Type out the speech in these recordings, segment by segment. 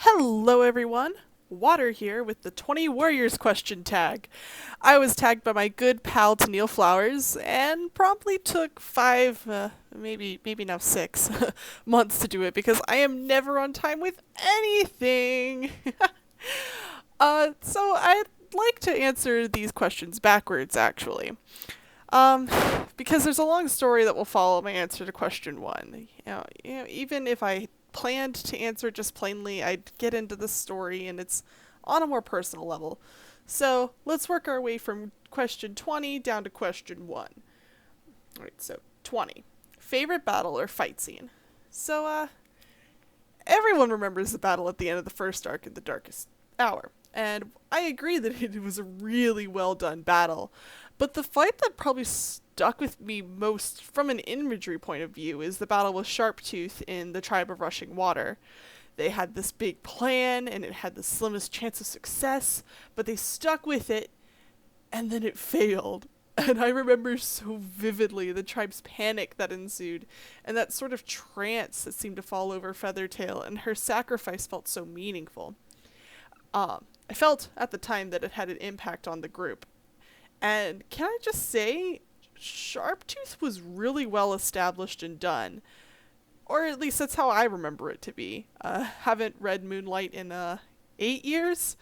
Hello everyone! Water here with the 20 Warriors question tag. I was tagged by my good pal Tennille Flowers and promptly took 5, maybe now 6 months to do it because I am never on time with anything. So I'd like to answer these questions backwards actually. Um, because there's a long story that will follow my answer to question 1. Even if I planned to answer just plainly, I'd get into the story and it's on a more personal level. So let's work our way from question 20 down to question 1. Alright, so 20. Favorite battle or fight scene? So, everyone remembers the battle at the end of the first arc in the Darkest Hour. And I agree that it was a really well done battle. But the fight that probably stuck with me most from an imagery point of view is the battle with Sharptooth in the Tribe of Rushing Water. They had this big plan and it had the slimmest chance of success, but they stuck with it and then it failed. And I remember so vividly the tribe's panic that ensued and that sort of trance that seemed to fall over Feathertail, and her sacrifice felt so meaningful. I felt at the time that it had an impact on the group. And can I just say, Sharptooth was really well established and done. Or at least that's how I remember it to be. Haven't read Moonlight in 8 years?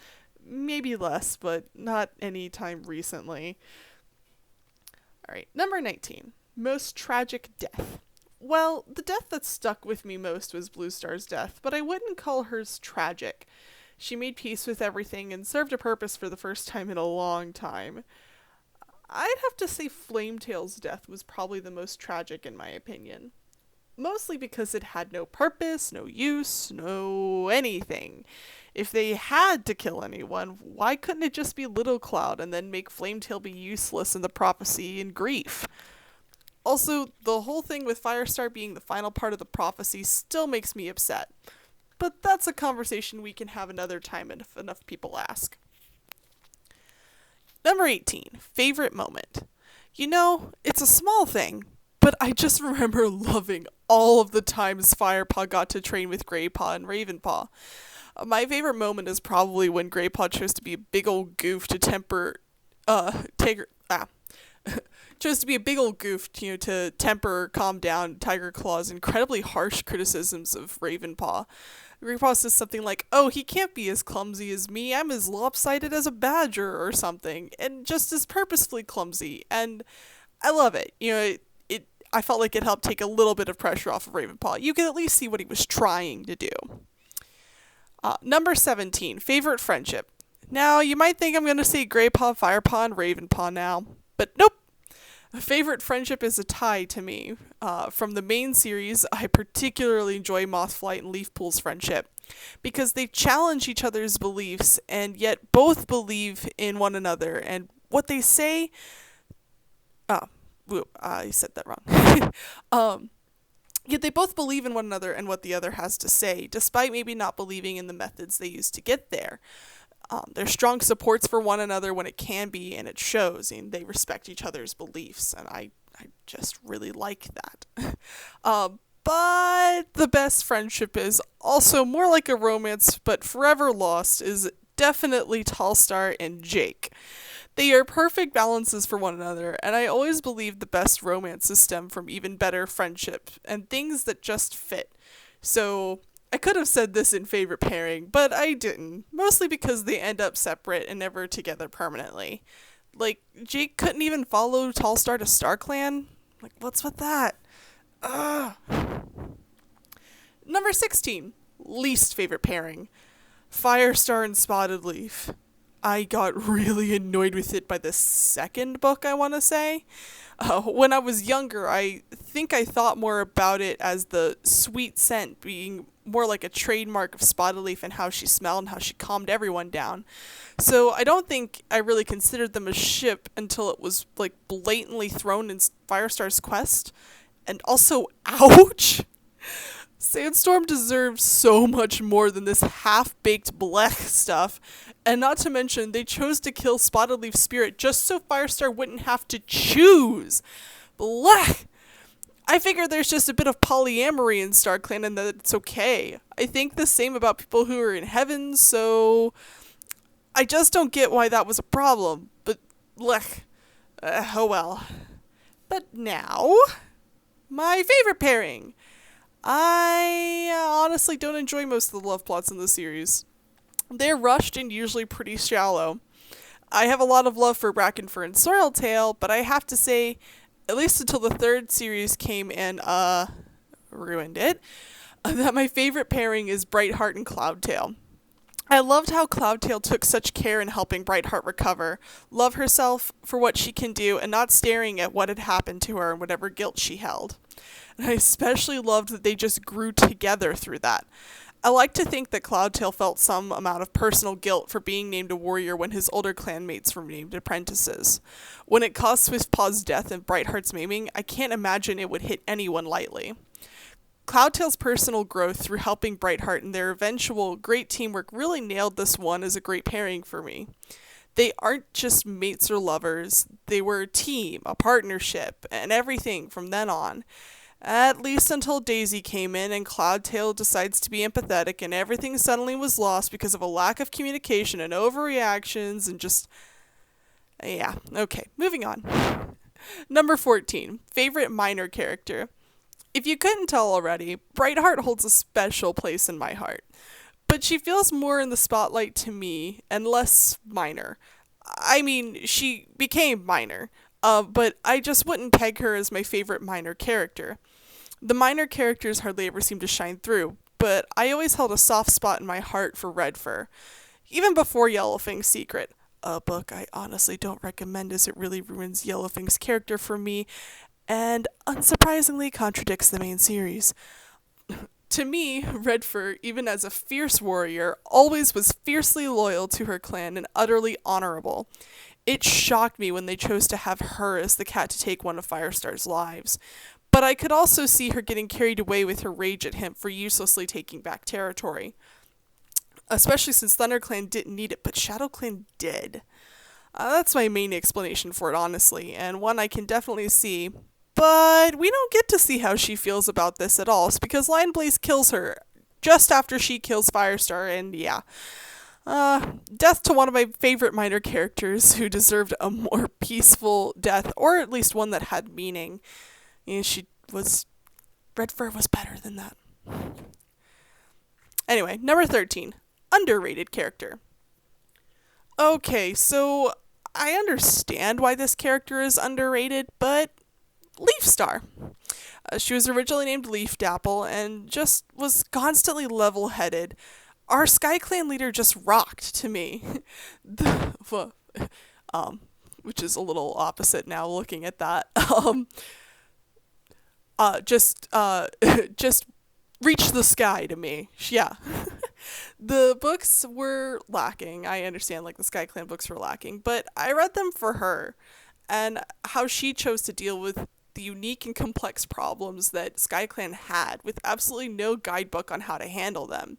Maybe less, but not any time recently. Alright, number 19. Most tragic death. Well, the death that stuck with me most was Blue Star's death, but I wouldn't call hers tragic. She made peace with everything and served a purpose for the first time in a long time. I'd have to say Flametail's death was probably the most tragic in my opinion. Mostly because it had no purpose, no use, no anything. If they had to kill anyone, why couldn't it just be Little Cloud and then make Flametail be useless in the prophecy and grief? Also, the whole thing with Firestar being the final part of the prophecy still makes me upset. But that's a conversation we can have another time if enough people ask. Number 18, favorite moment. It's a small thing, but I just remember loving all of the times Firepaw got to train with Greypaw and Ravenpaw. My favorite moment is probably when Greypaw chose to be a big old goof to chose to be a big old goof, to temper, calm down Tiger Claw's incredibly harsh criticisms of Ravenpaw. Greypaw says something like, "Oh, he can't be as clumsy as me, I'm as lopsided as a badger," or something, and just as purposefully clumsy, and I love it. I felt like it helped take a little bit of pressure off of Ravenpaw. You could at least see what he was trying to do. Number 17, favorite friendship. Now, you might think I'm going to say Greypaw, Firepaw, and Ravenpaw now, but nope. Favorite friendship is a tie to me. From the main series, I particularly enjoy Mothflight and Leafpool's friendship because they challenge each other's beliefs and yet both believe in one another, and what they say... I said that wrong. Yet they both believe in one another and what the other has to say, despite maybe not believing in the methods they use to get there. They're strong supports for one another when it can be, and it shows, and they respect each other's beliefs, and I just really like that. But the best friendship is also more like a romance, but forever lost, is definitely Tallstar and Jake. They are perfect balances for one another, and I always believe the best romances stem from even better friendship, and things that just fit. So... I could have said this in favorite pairing, but I didn't, mostly because they end up separate and never together permanently. Like, Jake couldn't even follow Tallstar to StarClan? Like, what's with that? Ugh. Number 16, least favorite pairing. Firestar and Spotted Leaf. I got really annoyed with it by the second book, I want to say. When I was younger, I think I thought more about it as the sweet scent being more like a trademark of Spotted Leaf and how she smelled and how she calmed everyone down. So I don't think I really considered them a ship until it was like blatantly thrown in Firestar's quest. And also, ouch! Sandstorm deserves so much more than this half-baked blech stuff, and not to mention, they chose to kill Spotted Leaf's spirit just so Firestar wouldn't have to choose. Blech! I figure there's just a bit of polyamory in StarClan and that it's okay. I think the same about people who are in heaven, so I just don't get why that was a problem. But, blech. Oh well. But now, my favorite pairing. I honestly don't enjoy most of the love plots in the series. They're rushed and usually pretty shallow. I have a lot of love for Brackenfur and Soiltail, but I have to say, at least until the third series came and, ruined it, that my favorite pairing is Brightheart and Cloudtail. I loved how Cloudtail took such care in helping Brightheart recover, love herself for what she can do, and not staring at what had happened to her and whatever guilt she held. And I especially loved that they just grew together through that. I like to think that Cloudtail felt some amount of personal guilt for being named a warrior when his older clanmates were named apprentices. When it caused Swiftpaw's death and Brightheart's maiming, I can't imagine it would hit anyone lightly. Cloudtail's personal growth through helping Brightheart and their eventual great teamwork really nailed this one as a great pairing for me. They aren't just mates or lovers, they were a team, a partnership, and everything from then on. At least until Daisy came in and Cloudtail decides to be empathetic and everything suddenly was lost because of a lack of communication and overreactions and just... Yeah, okay, moving on. Number 14, favorite minor character. If you couldn't tell already, Brightheart holds a special place in my heart. But she feels more in the spotlight to me and less minor. I mean, she became minor, but I just wouldn't peg her as my favorite minor character. The minor characters hardly ever seem to shine through, but I always held a soft spot in my heart for Redfur. Even before Yellowfing's Secret, a book I honestly don't recommend as it really ruins Yellowfing's character for me, and unsurprisingly contradicts the main series. To me, Redfur, even as a fierce warrior, always was fiercely loyal to her clan and utterly honorable. It shocked me when they chose to have her as the cat to take one of Firestar's lives. But I could also see her getting carried away with her rage at him for uselessly taking back territory. Especially since ThunderClan didn't need it, but ShadowClan did. That's my main explanation for it, honestly, and one I can definitely see. But we don't get to see how she feels about this at all, because Lionblaze kills her just after she kills Firestar, and yeah. Death to one of my favorite minor characters who deserved a more peaceful death, or at least one that had meaning. And Redfur was better than that. Anyway, number 13, underrated character. Okay, so I understand why this character is underrated, but Leafstar. She was originally named Leaf Dapple and just was constantly level-headed. Our Sky Clan leader just rocked to me. Which is a little opposite now looking at that. Just reached the sky to me. Yeah. The books were lacking. I understand, like, the Sky Clan books were lacking, but I read them for her and how she chose to deal with the unique and complex problems that SkyClan had with absolutely no guidebook on how to handle them.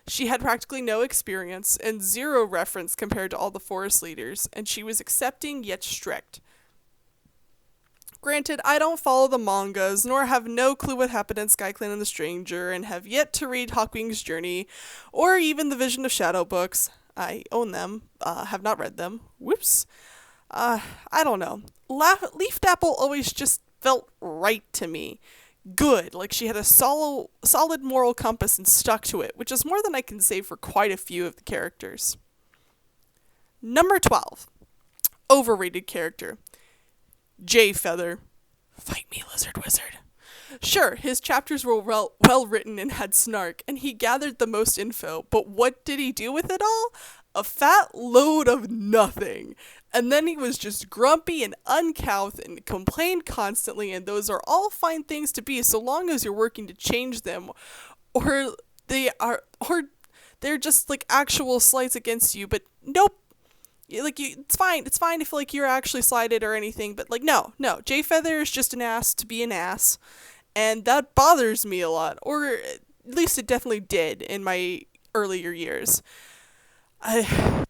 She had practically no experience and zero reference compared to all the forest leaders, and she was accepting yet strict. Granted, I don't follow the mangas, nor have no clue what happened in SkyClan and the Stranger, and have yet to read Hawkwing's Journey, or even the Vision of Shadow books. I own them, have not read them. Whoops. I don't know. Leaf Dapple always just felt right to me. Good, like she had a solid moral compass and stuck to it, which is more than I can say for quite a few of the characters. Number 12. Overrated character. Jayfeather. Fight me, Lizard Wizard. Sure, his chapters were well written and had snark, and he gathered the most info, but what did he do with it all? A fat load of nothing. And then he was just grumpy and uncouth and complained constantly, and those are all fine things to be so long as you're working to change them, or they're just like actual slights against you. But nope. Like, it's fine if like you're actually slighted or anything, but like no, Jayfeather is just an ass to be an ass, and that bothers me a lot, or at least it definitely did in my earlier years. I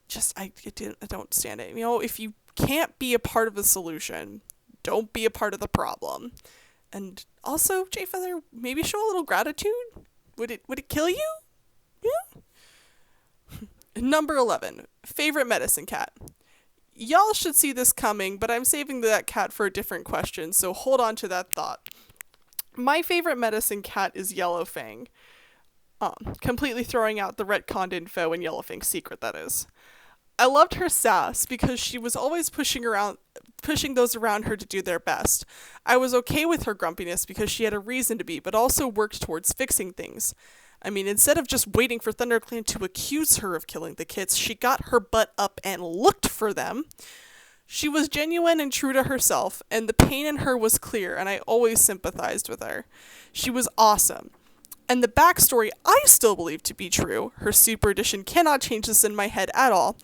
don't stand it. You know, if you can't be a part of the solution, don't be a part of the problem. And also, Jayfeather, maybe show a little gratitude. Would it kill you? Yeah. Number 11. Favorite medicine cat. Y'all should see this coming, but I'm saving that cat for a different question, so hold on to that thought. My favorite medicine cat is Yellowfang. Completely throwing out the retconned info in Yellowfang's secret, that is. I loved her sass because she was always pushing those around her to do their best. I was okay with her grumpiness because she had a reason to be, but also worked towards fixing things. I mean, instead of just waiting for ThunderClan to accuse her of killing the kits, she got her butt up and looked for them. She was genuine and true to herself, and the pain in her was clear, and I always sympathized with her. She was awesome. And the backstory I still believe to be true, her Super Edition cannot change this in my head at all,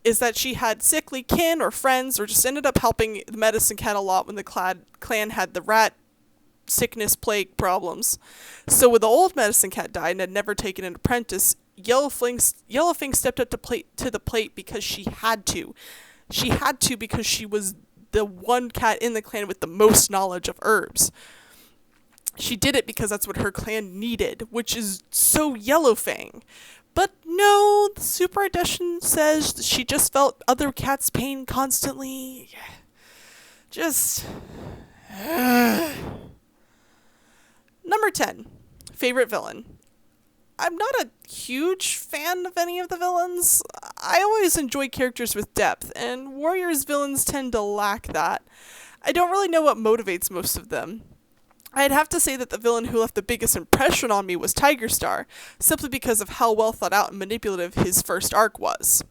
is that she had sickly kin or friends, or just ended up helping the medicine cat a lot when the clan had the rat sickness plague problems. So when the old medicine cat died and had never taken an apprentice, Yellowfang stepped up to the plate because she had to. She had to because she was the one cat in the clan with the most knowledge of herbs. She did it because that's what her clan needed, which is so Yellowfang. But no, the Super Edition says she just felt other cats' pain constantly. Just... Number 10. Favorite villain. I'm not a huge fan of any of the villains. I always enjoy characters with depth, and Warriors villains tend to lack that. I don't really know what motivates most of them. I'd have to say that the villain who left the biggest impression on me was Tiger Star, simply because of how well thought out and manipulative his first arc was.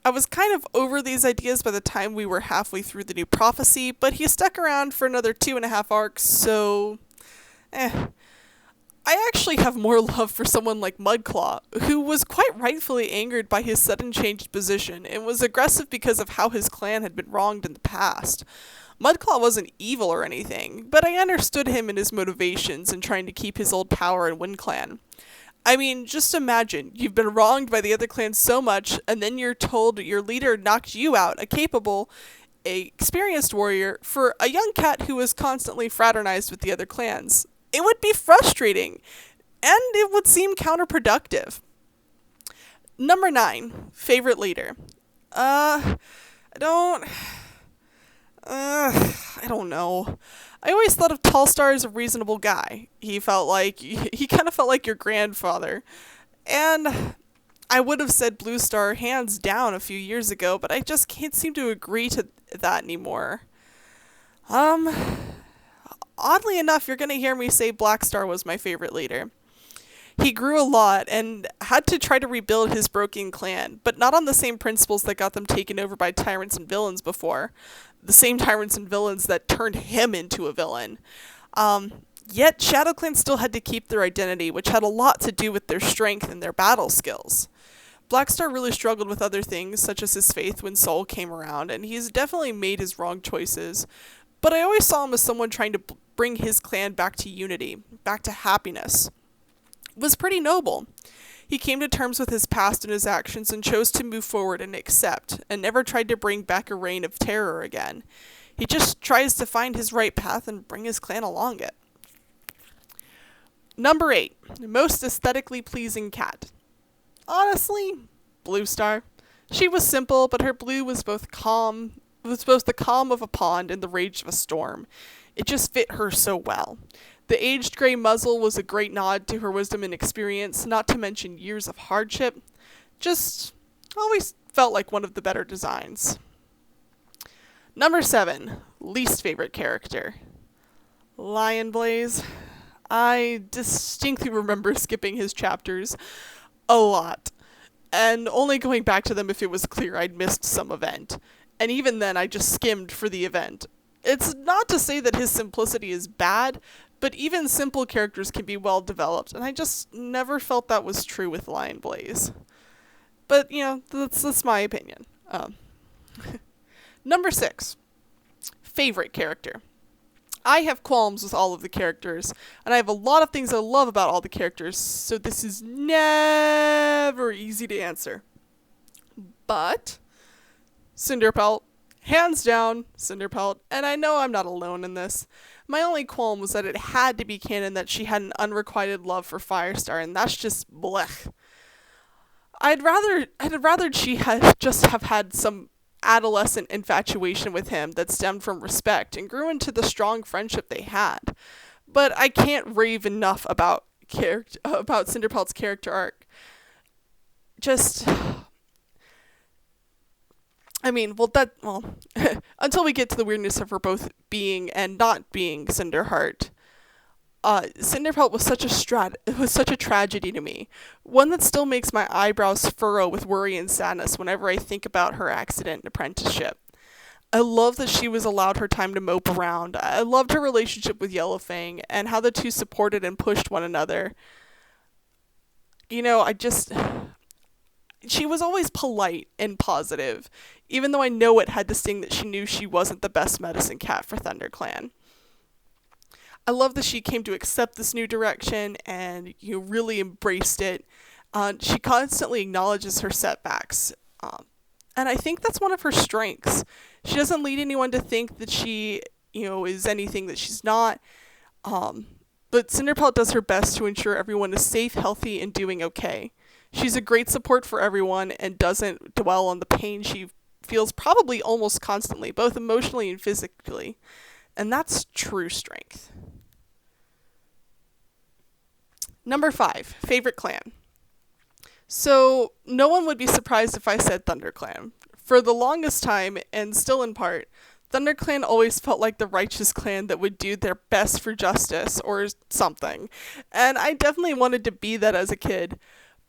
I was kind of over these ideas by the time we were halfway through the new prophecy, but he stuck around for another 2.5 arcs, so... I actually have more love for someone like Mudclaw, who was quite rightfully angered by his sudden changed position, and was aggressive because of how his clan had been wronged in the past. Mudclaw wasn't evil or anything, but I understood him and his motivations in trying to keep his old power in WindClan. I mean, just imagine, you've been wronged by the other clans so much, and then you're told your leader knocked you out, a capable, experienced warrior, for a young cat who was constantly fraternized with the other clans. It would be frustrating, and it would seem counterproductive. Number 9, favorite leader. I don't know. I always thought of Tallstar as a reasonable guy. He kind of felt like your grandfather. And I would have said Blue Star hands down a few years ago, but I just can't seem to agree to that anymore. Oddly enough, you're going to hear me say Black Star was my favorite leader. He grew a lot and had to try to rebuild his broken clan, but not on the same principles that got them taken over by tyrants and villains before. The same tyrants and villains that turned him into a villain. Yet ShadowClan still had to keep their identity, which had a lot to do with their strength and their battle skills. Blackstar really struggled with other things, such as his faith when Soul came around, and he's definitely made his wrong choices. But I always saw him as someone trying to bring his clan back to unity, back to happiness. It was pretty noble. He came to terms with his past and his actions and chose to move forward and accept, and never tried to bring back a reign of terror again. He just tries to find his right path and bring his clan along it. Number 8. Most aesthetically pleasing cat. Honestly, Blue Star. She was simple, but her blue was both the calm of a pond and the rage of a storm. It just fit her so well. The aged gray muzzle was a great nod to her wisdom and experience, not to mention years of hardship. Just always felt like one of the better designs. Number 7. Least favorite character. Lion Blaze. I distinctly remember skipping his chapters a lot, and only going back to them if it was clear I'd missed some event. And even then, I just skimmed for the event. It's not to say that his simplicity is bad, but even simple characters can be well developed, and I just never felt that was true with Lion Blaze. But, that's my opinion. Number 6. Favorite character. I have qualms with all of the characters, and I have a lot of things I love about all the characters, so this is never easy to answer. But Cinderpelt, hands down, Cinderpelt, and I know I'm not alone in this, My only qualm was that it had to be canon that she had an unrequited love for Firestar, and that's just blech. I'd rather she had just have had some adolescent infatuation with him that stemmed from respect and grew into the strong friendship they had. But I can't rave enough about Cinderpelt's character arc. Just, I mean, until we get to the weirdness of her both being and not being Cinderheart, Cinderpelt was such a tragedy to me. One that still makes my eyebrows furrow with worry and sadness whenever I think about her accident and apprenticeship. I love that she was allowed her time to mope around. I loved her relationship with Yellowfang and how the two supported and pushed one another. You know, she was always polite and positive, even though I know it had to sting that she knew she wasn't the best medicine cat for ThunderClan. I love that she came to accept this new direction and really embraced it. She constantly acknowledges her setbacks. And I think that's one of her strengths. She doesn't lead anyone to think that she, is anything that she's not. But Cinderpelt does her best to ensure everyone is safe, healthy, and doing okay. She's a great support for everyone and doesn't dwell on the pain she feels probably almost constantly, both emotionally and physically. And that's true strength. Number 5, favorite clan. So, no one would be surprised if I said ThunderClan. For the longest time, and still in part, ThunderClan always felt like the righteous clan that would do their best for justice, or something. And I definitely wanted to be that as a kid.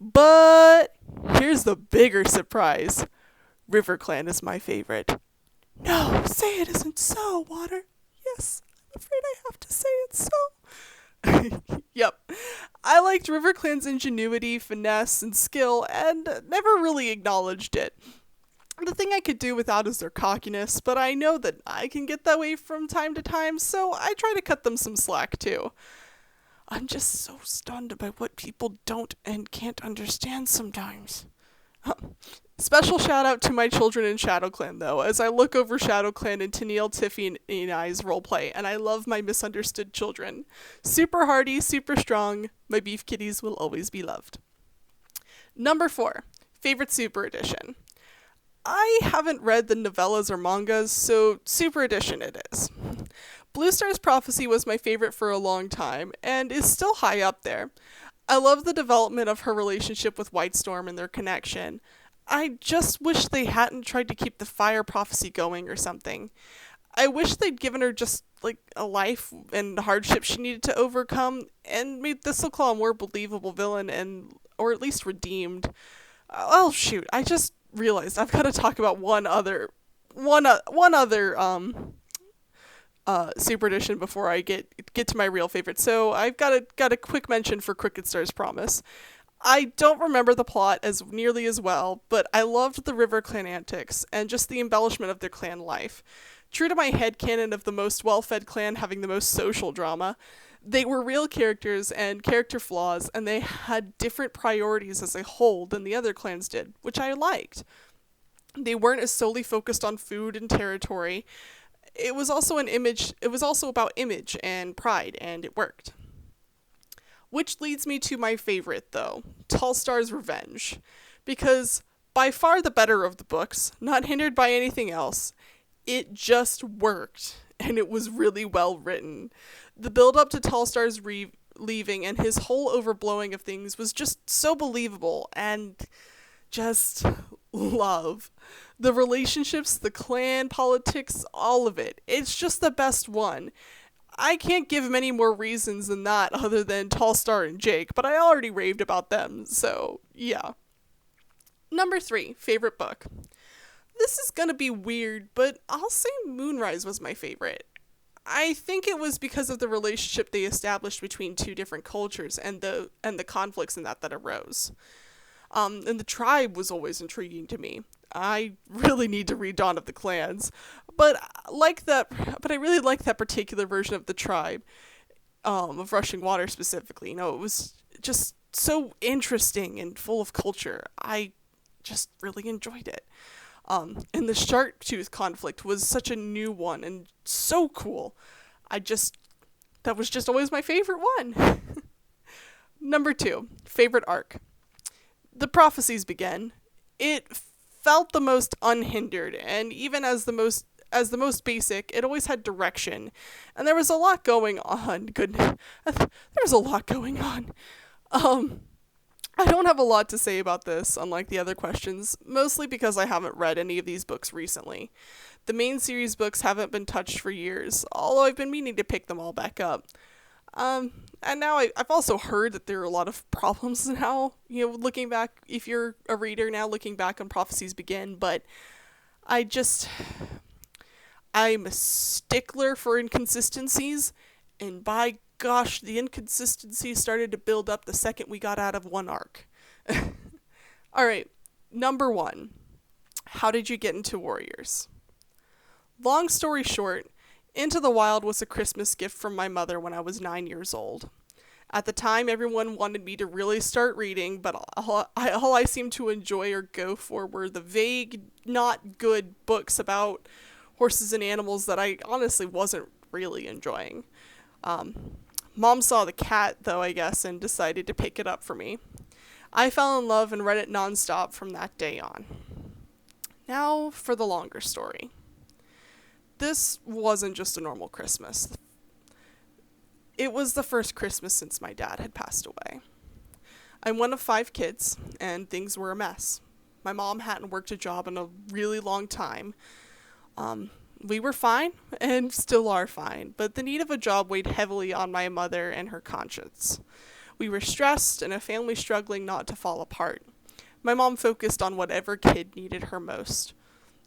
But, here's the bigger surprise. RiverClan is my favorite. No, say it isn't so, Water. Yes, I'm afraid I have to say it's so. Yep. I liked RiverClan's ingenuity, finesse, and skill, and never really acknowledged it. The thing I could do without is their cockiness, but I know that I can get that way from time to time, so I try to cut them some slack too. I'm just so stunned by what people don't and can't understand sometimes. Special shout out to my children in ShadowClan, though, as I look over ShadowClan and Tennille, Tiffy, and I's roleplay, and I love my misunderstood children. Super hardy, super strong, my beef kitties will always be loved. Number 4, favorite Super Edition. I haven't read the novellas or mangas, so Super Edition it is. Blue Star's Prophecy was my favorite for a long time, and is still high up there. I love the development of her relationship with Whitestorm and their connection. I just wish they hadn't tried to keep the fire prophecy going or something. I wish they'd given her just, a life and hardship she needed to overcome, and made Thistleclaw a more believable villain or at least redeemed. Oh, shoot, I just realized I've got to talk about one other Super Edition before I get to my real favorite. So I've got a quick mention for Crooked Star's Promise. I don't remember the plot as nearly as well, but I loved the RiverClan antics and just the embellishment of their clan life. True to my headcanon of the most well-fed clan having the most social drama, they were real characters and character flaws, and they had different priorities as a whole than the other clans did, which I liked. They weren't as solely focused on food and territory. It was also about image and pride, and it worked. Which leads me to my favorite, though, Tallstar's Revenge. Because, by far the better of the books, not hindered by anything else, it just worked, and it was really well written. The build-up to Tallstar's leaving and his whole overblowing of things was just so believable, and just love. The relationships, the clan politics, all of it. It's just the best one. I can't give many more reasons than that other than Tallstar and Jake, but I already raved about them, so yeah. Number 3, favorite book. This is gonna be weird, but I'll say Moonrise was my favorite. I think it was because of the relationship they established between two different cultures and the conflicts in that arose. And the tribe was always intriguing to me. I really need to read Dawn of the Clans, but I really like that particular version of the tribe, of Rushing Water specifically. It was just so interesting and full of culture. I just really enjoyed it. And the Sharktooth conflict was such a new one and so cool. I just that was just always my favorite one. Number 2, favorite arc. The prophecies begin. It felt the most unhindered, and even as the most basic, it always had direction. And there was a lot going on. Goodness. There was a lot going on. I don't have a lot to say about this, unlike the other questions, mostly because I haven't read any of these books recently. The main series books haven't been touched for years, although I've been meaning to pick them all back up. And now I've also heard that there are a lot of problems now, looking back, if you're a reader now looking back on Prophecies Begin, but I'm a stickler for inconsistencies, and by gosh, the inconsistencies started to build up the second we got out of one arc. Alright, number 1. How did you get into Warriors? Long story short, Into the Wild was a Christmas gift from my mother when I was 9 years old. At the time, everyone wanted me to really start reading, but all I seemed to enjoy or go for were the vague, not good books about horses and animals that I honestly wasn't really enjoying. Mom saw the cat, though, I guess, and decided to pick it up for me. I fell in love and read it nonstop from that day on. Now for the longer story. This wasn't just a normal Christmas. It was the first Christmas since my dad had passed away. I'm one of 5 kids, and things were a mess. My mom hadn't worked a job in a really long time. We were fine, and still are fine, but the need of a job weighed heavily on my mother and her conscience. We were stressed, and a family struggling not to fall apart. My mom focused on whatever kid needed her most.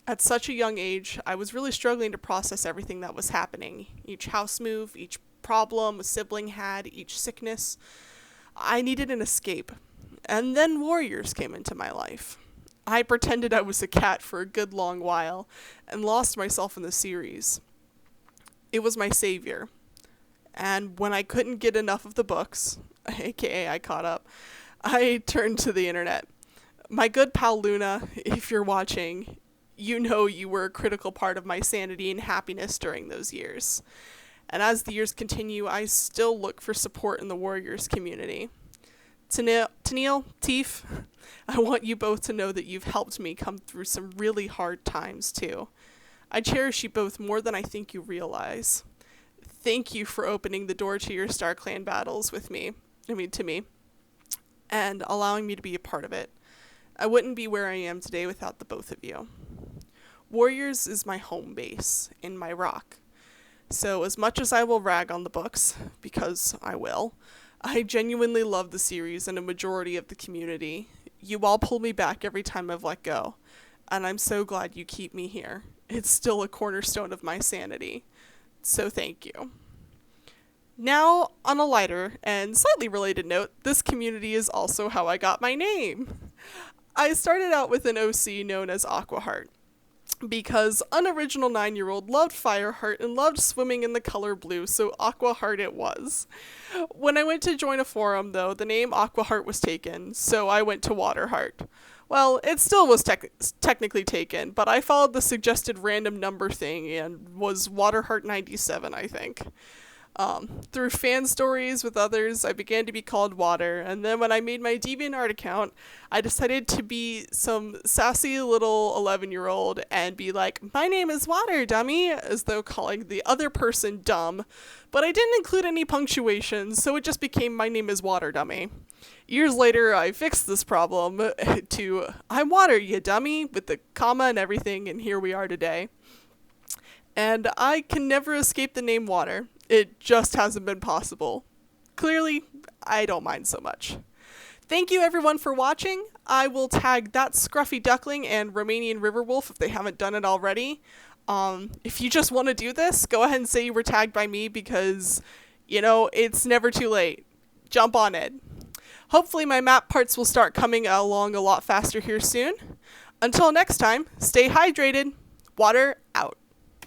At such a young age, I was really struggling to process everything that was happening. Each house move, each problem a sibling had, each sickness. I needed an escape. And then Warriors came into my life. I pretended I was a cat for a good long while, and lost myself in the series. It was my savior. And when I couldn't get enough of the books, aka I caught up, I turned to the internet. My good pal Luna, if you're watching, you know you were a critical part of my sanity and happiness during those years. And as the years continue, I still look for support in the Warriors community. Tennille, Teef, I want you both to know that you've helped me come through some really hard times too. I cherish you both more than I think you realize. Thank you for opening the door to your StarClan battles to me, and allowing me to be a part of it. I wouldn't be where I am today without the both of you. Warriors is my home base, and my rock. So as much as I will rag on the books, because I will, I genuinely love the series and a majority of the community. You all pull me back every time I've let go, and I'm so glad you keep me here. It's still a cornerstone of my sanity. So thank you. Now, on a lighter and slightly related note, this community is also how I got my name. I started out with an OC known as Aquaheart, because unoriginal 9-year-old loved Fireheart and loved swimming in the color blue, so Aquaheart it was. When I went to join a forum, though, the name Aquaheart was taken, so I went to Waterheart. Well, it still was technically taken, but I followed the suggested random number thing and was Waterheart 97, I think. Through fan stories with others, I began to be called Water, and then when I made my DeviantArt account, I decided to be some sassy little 11-year-old and be like, my name is Water, dummy, as though calling the other person dumb, but I didn't include any punctuation, so it just became my name is Water, dummy. Years later, I fixed this problem to I'm Water, you dummy, with the comma and everything, and here we are today. And I can never escape the name Water. It just hasn't been possible. Clearly, I don't mind so much. Thank you everyone for watching. I will tag That Scruffy Duckling and Romanian Riverwolf if they haven't done it already. If you just want to do this, go ahead and say you were tagged by me because, it's never too late. Jump on it. Hopefully my map parts will start coming along a lot faster here soon. Until next time, stay hydrated. Water